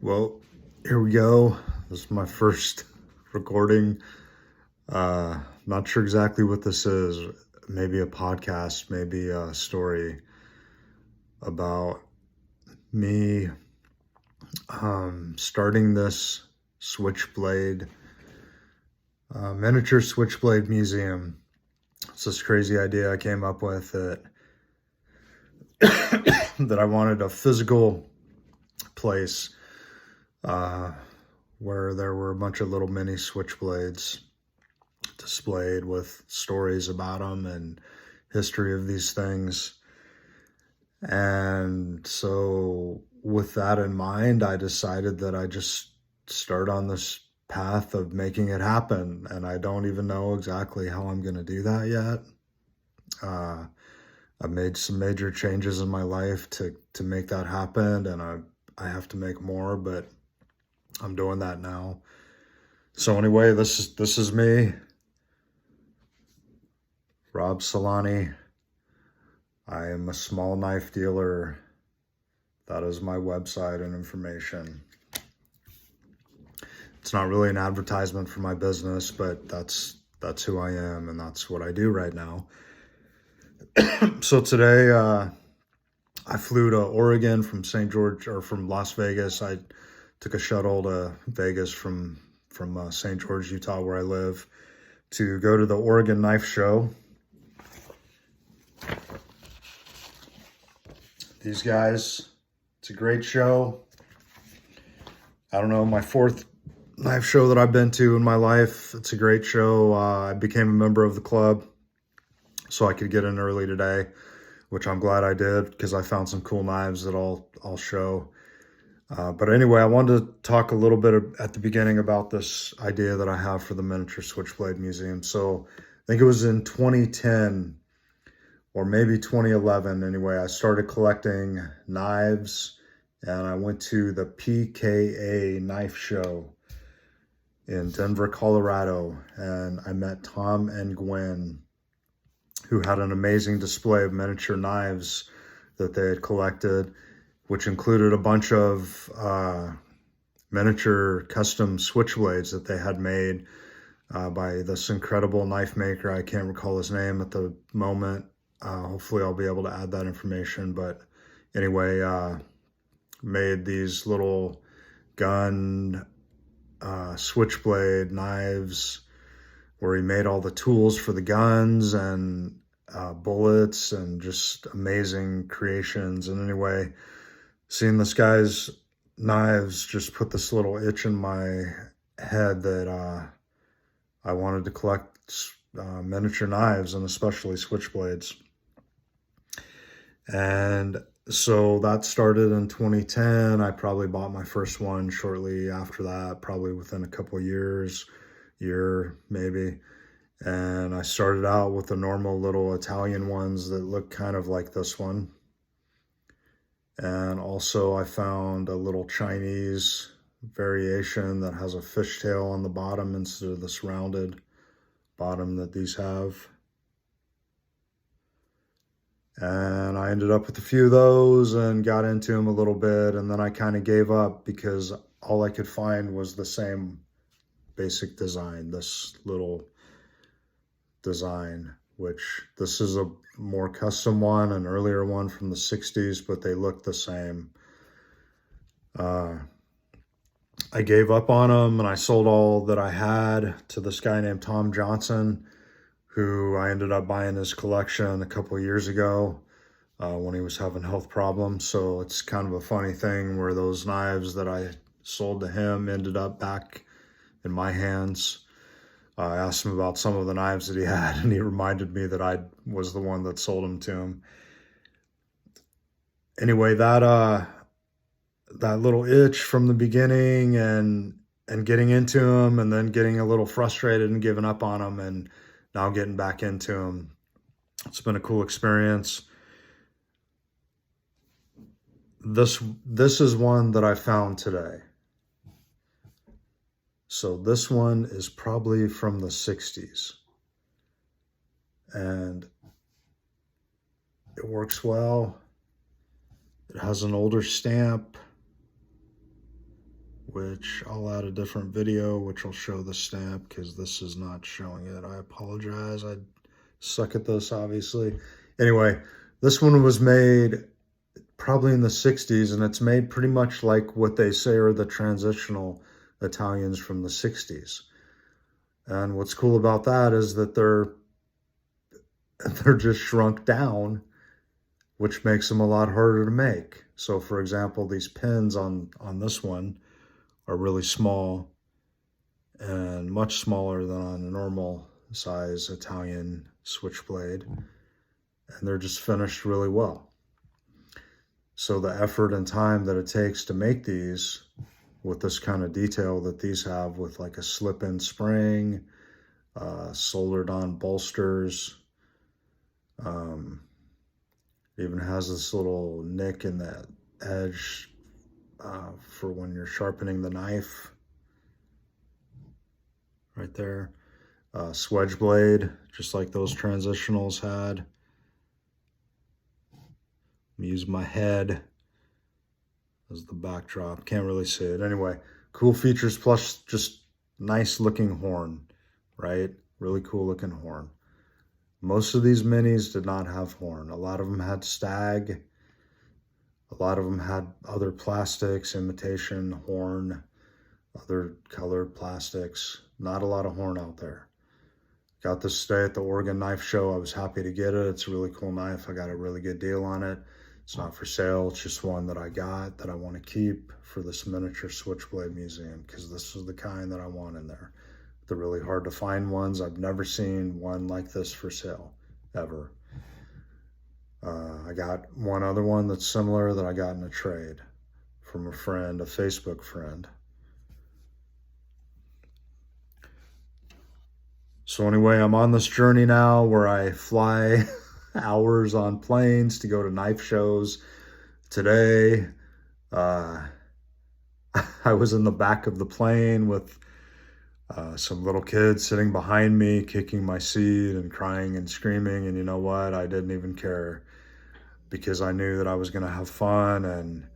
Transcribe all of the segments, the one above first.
Well, here we go. This is my first recording. Not sure exactly what this is. Maybe a podcast, maybe a story about me starting this Switchblade, miniature Switchblade museum. It's this crazy idea I came up with that that I wanted a physical place where there were a bunch of little mini Switchblades displayed with stories about them and history of these things. And so with that in mind, I decided that I just start on this path of making it happen. And I don't even know exactly how I'm going to do that yet. I've made some major changes in my life to make that happen, and I have to make more, but I'm doing that now. So anyway, this is me, Rob Solani. I am a small knife dealer. That is my website and information. It's not really an advertisement for my business, but that's who I am, and that's what I do right now. So today, I flew to Oregon from St. George, or from Las Vegas. I took a shuttle to Vegas from St. George, Utah, where I live, to go to the Oregon Knife Show. These guys, it's a great show. I don't know, my fourth knife show that I've been to in my life. It's a great show. I became a member of the club so I could get in early today, which I'm glad I did because I found some cool knives that I'll show. But anyway, I wanted to talk a little bit at the beginning about this idea that I have for the Miniature Switchblade Museum. So I think it was in 2010 or maybe 2011. Anyway, I started collecting knives, and I went to the PKA knife show in Denver, Colorado, and I met Tom and Gwen, who had an amazing display of miniature knives that they had collected, which included a bunch of miniature custom switchblades that they had made by this incredible knife maker. I can't recall his name at the moment. Hopefully I'll be able to add that information. But anyway, made these little gun switchblade knives where he made all the tools for the guns and bullets and just amazing creations. And anyway, seeing this guy's knives just put this little itch in my head that I wanted to collect miniature knives, and especially switchblades. And so that started in 2010. I probably bought my first one shortly after that, probably within a couple of years, year maybe. And I started out with the normal little Italian ones that look kind of like this one. And also I found a little Chinese variation that has a fishtail on the bottom instead of this rounded bottom that these have. And I ended up with a few of those and got into them a little bit, and then I kind of gave up because all I could find was the same basic design, this little design, which this is a more custom one, an earlier one from the 60s, but they look the same. I gave up on them, and I sold all that I had to this guy named Tom Johnson, who I ended up buying his collection a couple of years ago when he was having health problems. So it's kind of a funny thing where those knives that I sold to him ended up back in my hands. I asked him about some of the knives that he had, and he reminded me that I was the one that sold them to him. Anyway, that little itch from the beginning and getting into them, and then getting a little frustrated and giving up on them, and now getting back into them. It's been a cool experience. This is one that I found today. So this one is probably from the 60s. And it works well. It has an older stamp. which I'll add a different video, which will show the stamp because this is not showing it. I apologize. I suck at this, obviously. Anyway, this one was made probably in the 60s, and it's made pretty much like what they say are the transitional Italians from the 60s. And what's cool about that is that they're just shrunk down, which makes them a lot harder to make. So for example, these pins on this one are really small and much smaller than on a normal size Italian Switchblade, and they're just finished really well. So the effort and time that it takes to make these with this kind of detail that these have, with like a slip-in spring, soldered on bolsters, even has this little nick in the edge for when you're sharpening the knife right there. Switchblade, just like those transitionals had. Use my head as the backdrop. Can't really see it. Anyway, cool features plus just nice looking horn, right? Really cool looking horn. Most of these minis did not have horn. A lot of them had stag. A lot of them had other plastics, imitation horn, other colored plastics. Not a lot of horn out there. Got this today at the Oregon Knife Show. I was happy to get it. It's a really cool knife. I got a really good deal on it. It's not for sale. It's just one that I got that I want to keep for this miniature Switchblade museum, because this is the kind that I want in there. They're really hard to find ones. I've never seen one like this for sale, ever. I got one other one that's similar that I got in a trade from a friend, a Facebook friend. So anyway, I'm on this journey now where I fly hours on planes to go to knife shows. Today, I was in the back of the plane with some little kids sitting behind me, kicking my seat and crying and screaming. And you know what? I didn't even care, because I knew that I was going to have fun. And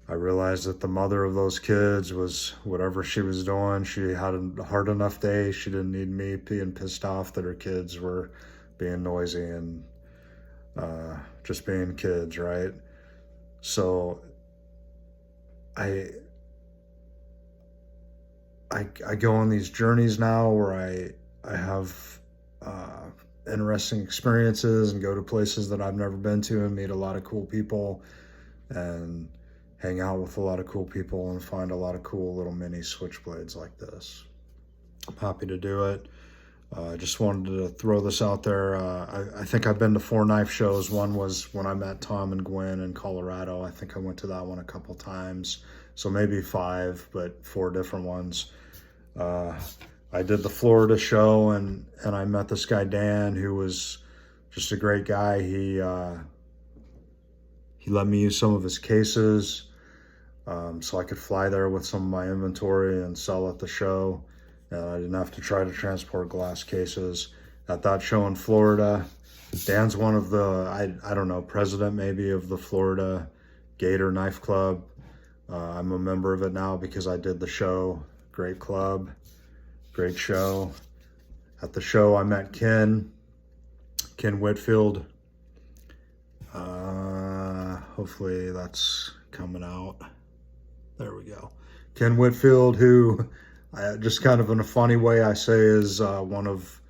I realized that the mother of those kids was, whatever she was doing, she had a hard enough day. She didn't need me being pissed off that her kids were being noisy and just being kids, right? So I go on these journeys now where I have interesting experiences and go to places that I've never been to and meet a lot of cool people and hang out with a lot of cool people and find a lot of cool little mini Switchblades like this. I'm happy to do it. I just wanted to throw this out there. I think I've been to 4 knife shows. One was when I met Tom and Gwen in Colorado. I think I went to that one a couple times. So maybe 5, but 4 different ones. I did the Florida show, and I met this guy, Dan, who was just a great guy. He let me use some of his cases so I could fly there with some of my inventory and sell at the show. I didn't have to try to transport glass cases. At that show in Florida, Dan's one of the, I don't know, president maybe of the Florida Gator Knife Club. I'm a member of it now because I did the show. Great club, great show. At the show, I met Ken Whitfield. Hopefully that's coming out. There we go. Ken Whitfield, who just kind of in a funny way I say is one of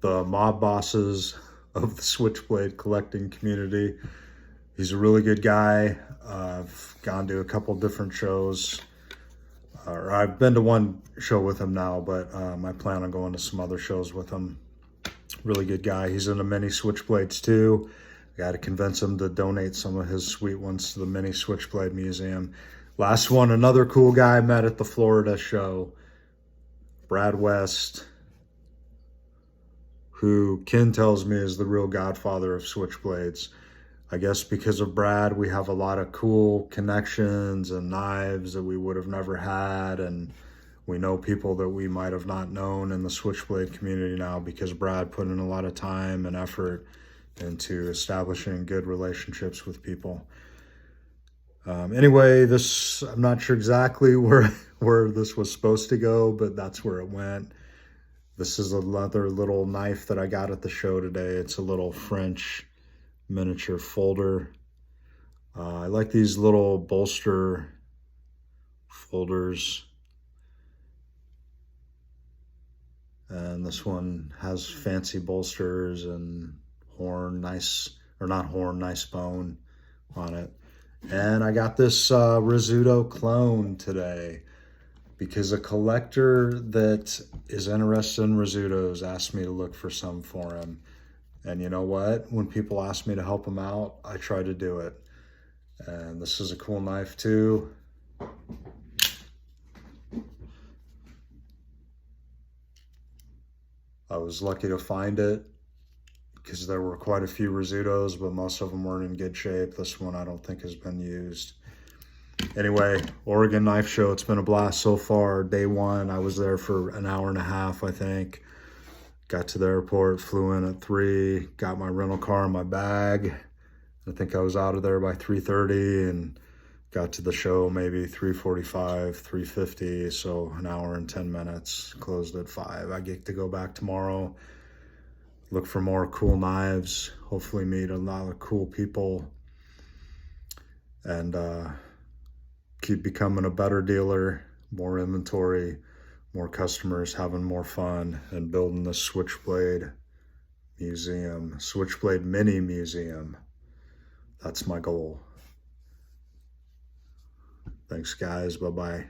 the mob bosses of the Switchblade collecting community. He's a really good guy. I've gone to a couple different shows. Or I've been to one show with him now, but I plan on going to some other shows with him. Really good guy. He's into mini Switchblades too. I got to convince him to donate some of his sweet ones to the Mini Switchblade Museum. Last one, another cool guy I met at the Florida show, Brad West, who Ken tells me is the real godfather of Switchblades. I guess because of Brad, we have a lot of cool connections and knives that we would have never had, and we know people that we might have not known in the Switchblade community now because Brad put in a lot of time and effort into establishing good relationships with people. Anyway, I'm not sure exactly where where this was supposed to go, but that's where it went. This is another little knife that I got at the show today. It's a little French miniature folder. I like these little bolster folders. And this one has fancy bolsters and horn, nice, or not horn, nice bone on it. And I got this Rizzuto clone today because a collector that is interested in Rizzutos asked me to look for some for him. And you know what? When people ask me to help them out, I try to do it. And this is a cool knife too. I was lucky to find it because there were quite a few Rizzutos, but most of them weren't in good shape. This one I don't think has been used. Anyway, Oregon Knife Show, it's been a blast so far. Day one, I was there for an hour and a half, I think. Got to the airport, flew in at 3, got my rental car in my bag. I think I was out of there by 3:30 and got to the show maybe 3:45, 3:50, so an hour and 10 minutes, closed at 5. I get to go back tomorrow, look for more cool knives, hopefully meet a lot of cool people, and keep becoming a better dealer, more inventory, more customers, having more fun, and building the Switchblade museum, Switchblade mini museum. That's my goal. Thanks, guys. Bye-bye.